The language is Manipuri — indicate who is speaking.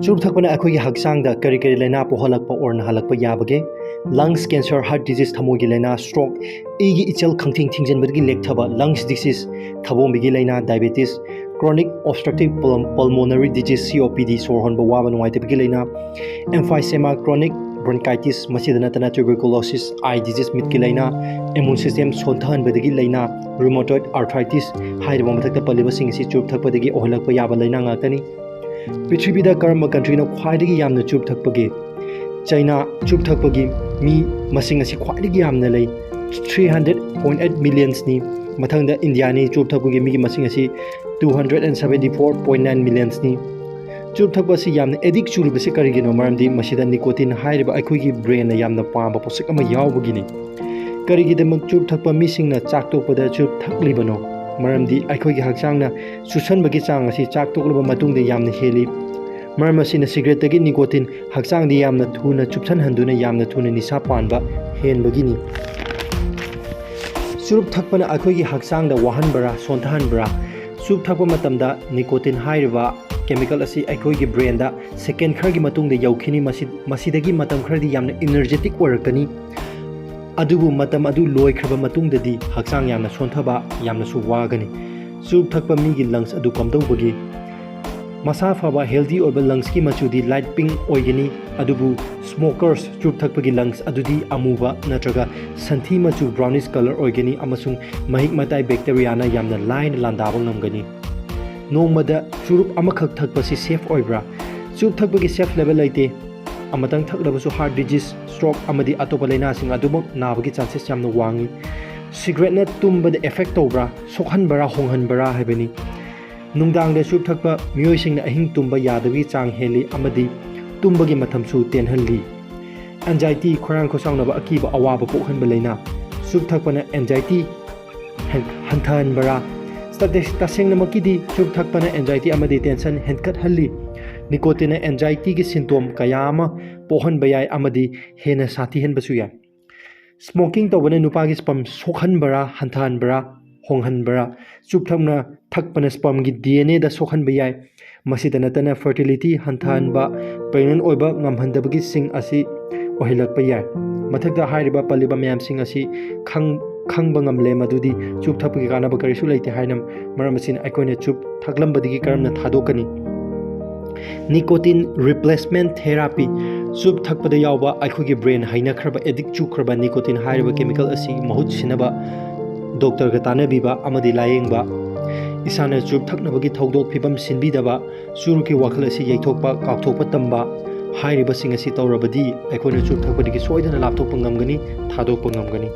Speaker 1: churup thakpana akhoi hakchang da kari kari laina pohalakpa or nahalakpa yabage lungs cancer, heart disease, thamogi laina, stroke, egi ichal khangthing thingjanbadgi lekthaba lungs disease, thabomigi laina, diabetes, chronic obstructive pulmonary disease COPD, sor honba waba nuaitebigi laina, emphysema, chronic bronchitis, masidanatana tuberculosis, eye disease mitki laina, immune system sonthanbadagi laina, rheumatoid arthritis, hairaba mathakta paliba singsi churup thakpadagi ohalakpa yaba laina ngakani. Prithivida karma country na khwaidagi yamna churup thakpagi China churup thakpagi mi masing asi khwaidagi yamna lei 300.8 millions ni mathangda India ni churup thakpagi mi masing asi 274.9 millions ni churup thakpa si yamna addict churubase karigino maramdi masida nicotine hairiba aikhoigi brain na yamna pamba posik ama yawbagi ni karigidamak churup thakpa mi singna chak tokpada churup thaklibano maramdi aikhoigi hakchangna susanbagi chang asi chak toklaba matungda yamna heli maram asina cigarette dagi nicotine hakchangdi yamna thuna chupsan handuna yamna thuna nisa panba henbagi ni churup thakpana aikhoigi hakchangda wahanbara sonthanbara churup thakpa matamda nicotine hairiba chemical asi aikhoigi brain da second khargi matungda yaukhini masidagi matam khardi yamna energetic oirakani adubu matam adu loikraba matungdadi hakchang yamna sonthaba yamna su wagani churup thakpa migi lungs adu kamdobagi masa faba healthy oiba lungs ki machudi light pink oigani adubu smokers churup thakpagi lungs adudi amuba natraga santhi machu brownish color oigani amasung mahik matai bacteria na yamna line landaba ngamgani nongmada churup amakhak thakpasi safe oibra churup thakpagi safe level laite amatang thaklabasu heart disease stroke amadi atopa leinasing adumok nabagi chances yamna wangi cigarette na tumbada effect tobra sokhanbara honghanbara haibani nungdangda churup thakpa mioisingna ahing tumba yadabi chang heli amadi tumbagi mathamsu tenhalli anxiety khorang khosangnaba akiba awaba pokhanba leina churup thakpana anxiety hanthanbara tasengna makidi churup thakpana anxiety amadi tension henkhat halli nicotine anxiety ki symptom kayama pohan bayai amadi hena sathi hen basu ya smoking to bane nupa gi spam sokhan bara hanthan bara honghan bara chupthamna thakpana spam gi DNA da sokhan bayai masida natana fertility hanthan ba pregnant oiba ngamhandaba gi sing asi ohilak bayai mathakda hairiba paliba mayam sing asi khangba ngamle madudi chup thapgi kana ba karisu leite hainam maramasina aikoine chup thklmbdgi karamna thadokani nicotine replacement therapy churup thakpada yawba aikhogi brain haina khraba addict chukraba nicotine hairiba chemical asi mahut sinaba doctor ga tanabiba amadi layengba isana churup thaknabagi thodok phibam sinbidaba churuki wakhal asi yaithokpa kaukthokpa tamba hairiba sing asi tawrabadi aikhoina churup thakpadagi soidana lapthokpa ngamgani thadokpa ngamgani